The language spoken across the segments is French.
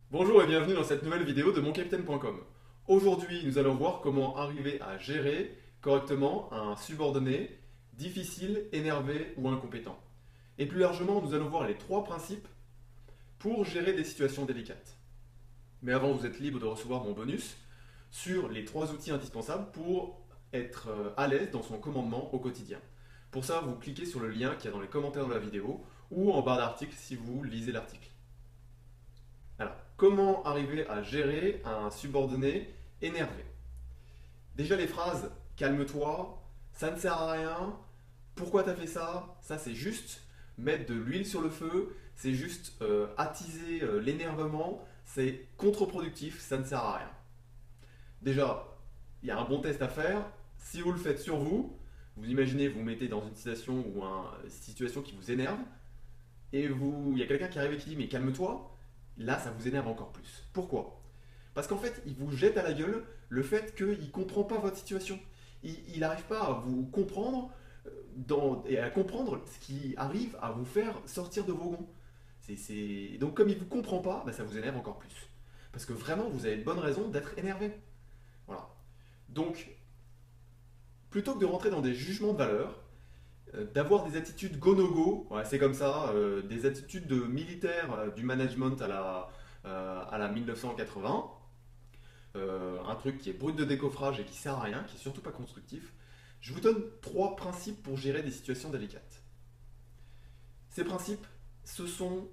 Bonjour et bienvenue dans cette nouvelle vidéo de moncapitaine.com. Aujourd'hui, nous allons voir comment arriver à gérer correctement un subordonné difficile, énervé ou incompétent. Et plus largement, nous allons voir les trois principes pour gérer des situations délicates. Mais avant, vous êtes libre de recevoir mon bonus sur les trois outils indispensables pour être à l'aise dans son commandement au quotidien. Pour ça, vous cliquez sur le lien qu'il y a dans les commentaires de la vidéo ou en barre d'article si vous lisez l'article. Alors, comment arriver à gérer un subordonné énervé? Déjà les phrases calme-toi, ça ne sert à rien, pourquoi t'as fait ça? Ça c'est juste mettre de l'huile sur le feu, c'est juste attiser l'énervement, c'est contre-productif, ça ne sert à rien. Déjà, il y a un bon test à faire. Si vous le faites sur vous, vous imaginez, vous mettez dans une situation ou une situation qui vous énerve, et il y a quelqu'un qui arrive et qui dit mais calme-toi, là ça vous énerve encore plus. Pourquoi? Parce qu'en fait, il vous jette à la gueule le fait qu'il ne comprend pas votre situation. Il n'arrive pas à vous comprendre et à comprendre ce qui arrive à vous faire sortir de vos gonds. Donc comme il ne vous comprend pas, bah, ça vous énerve encore plus. Parce que vraiment, vous avez de bonnes raisons d'être énervé. Voilà. Donc, plutôt que de rentrer dans des jugements de valeur, d'avoir des attitudes go-no-go, ouais, c'est comme ça, des attitudes de militaire du management à la 1980, un truc qui est brut de décoffrage et qui sert à rien, qui est surtout pas constructif, je vous donne trois principes pour gérer des situations délicates. Ces principes, ce sont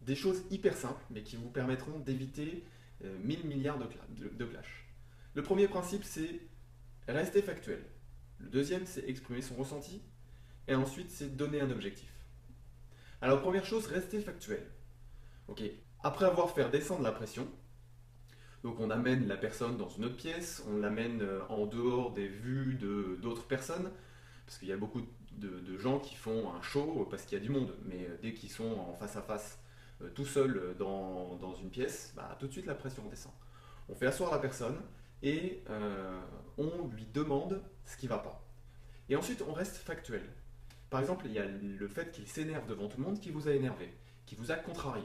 des choses hyper simples, mais qui vous permettront d'éviter 1000 milliards de clashs. Le premier principe, c'est rester factuel. Le deuxième, c'est exprimer son ressenti. Et ensuite, c'est donner un objectif. Alors, première chose, rester factuel. Ok. Après avoir fait descendre la pression, donc on amène la personne dans une autre pièce, on l'amène en dehors des vues d'autres personnes, parce qu'il y a beaucoup de gens qui font un show parce qu'il y a du monde, mais dès qu'ils sont en face à face, tout seuls dans une pièce, bah, tout de suite la pression descend. On fait asseoir la personne et on lui demande ce qui ne va pas. Et ensuite on reste factuel. Par exemple, il y a le fait qu'il s'énerve devant tout le monde qui vous a énervé, qui vous a contrarié.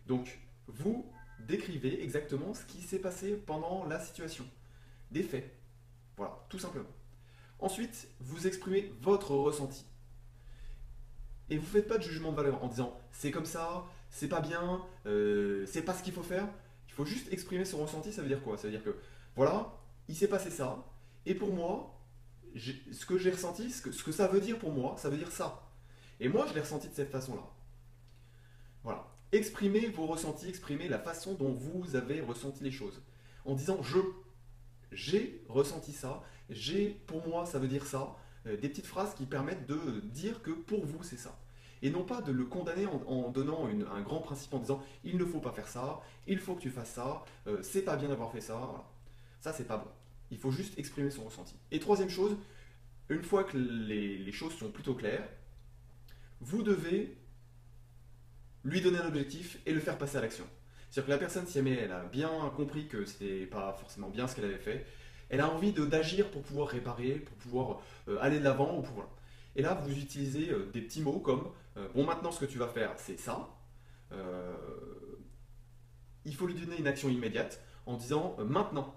Donc, vous décrivez exactement ce qui s'est passé pendant la situation. Des faits. Voilà, tout simplement. Ensuite, vous exprimez votre ressenti. Et vous ne faites pas de jugement de valeur en disant c'est comme ça, c'est pas bien, c'est pas ce qu'il faut faire. Il faut juste exprimer son ressenti, ça veut dire quoi? Ça veut dire que voilà, il s'est passé ça, et pour moi, ce que j'ai ressenti, ce que ça veut dire pour moi, ça veut dire ça. Et moi, je l'ai ressenti de cette façon-là. Voilà. Exprimez vos ressentis, exprimez la façon dont vous avez ressenti les choses. En disant j'ai ressenti ça, pour moi, ça veut dire ça. Des petites phrases qui permettent de dire que pour vous, c'est ça. Et non pas de le condamner en donnant un grand principe en disant il ne faut pas faire ça, il faut que tu fasses ça, c'est pas bien d'avoir fait ça. Voilà. Ça, c'est pas bon. Il faut juste exprimer son ressenti. Et troisième chose, une fois que les choses sont plutôt claires, vous devez lui donner un objectif et le faire passer à l'action. C'est-à-dire que la personne, si elle a bien compris que c'était pas forcément bien ce qu'elle avait fait, elle a envie d'agir pour pouvoir réparer, pour pouvoir aller de l'avant. Voilà. Et là, vous utilisez des petits mots comme bon, maintenant, ce que tu vas faire, c'est ça. Euh, il faut lui donner une action immédiate en disant maintenant.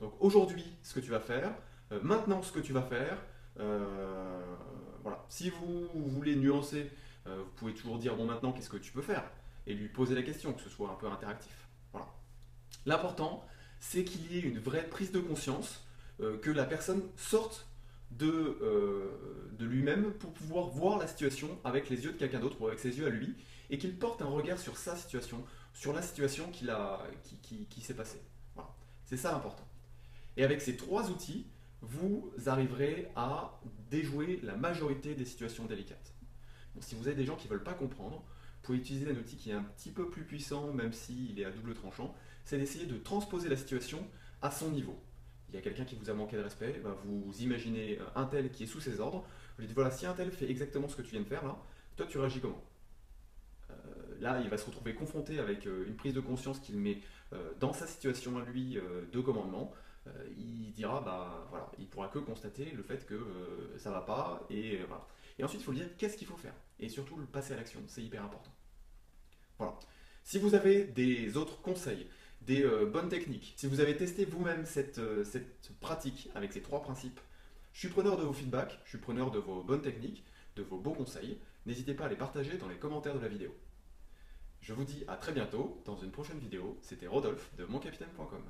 Donc aujourd'hui, ce que tu vas faire, maintenant, ce que tu vas faire. euh, voilà. Si vous voulez nuancer, vous pouvez toujours dire bon, maintenant, qu'est-ce que tu peux faire? Et lui poser la question, que ce soit un peu interactif. Voilà. L'important, c'est qu'il y ait une vraie prise de conscience, que la personne sorte de lui-même pour pouvoir voir la situation avec les yeux de quelqu'un d'autre ou avec ses yeux à lui, et qu'il porte un regard sur sa situation, sur la situation qui s'est passée. Voilà. C'est ça l'important. Et avec ces trois outils, vous arriverez à déjouer la majorité des situations délicates. Donc, si vous avez des gens qui ne veulent pas comprendre, vous pouvez utiliser un outil qui est un petit peu plus puissant, même s'il est à double tranchant, c'est d'essayer de transposer la situation à son niveau. Il y a quelqu'un qui vous a manqué de respect, bah, vous imaginez un tel qui est sous ses ordres, vous lui dites voilà, si un tel fait exactement ce que tu viens de faire là, toi tu réagis comment? Là, il va se retrouver confronté avec une prise de conscience qu'il met dans sa situation à lui de commandement. Il dira, bah voilà, il pourra que constater le fait que ça va pas, et voilà. Et ensuite, il faut lui dire qu'est-ce qu'il faut faire, et surtout le passer à l'action, c'est hyper important. Voilà. Si vous avez des autres conseils, des bonnes techniques, si vous avez testé vous-même cette pratique avec ces 3 principes, je suis preneur de vos feedbacks, je suis preneur de vos bonnes techniques, de vos bons conseils. N'hésitez pas à les partager dans les commentaires de la vidéo. Je vous dis à très bientôt dans une prochaine vidéo. C'était Rodolphe de moncapitaine.com.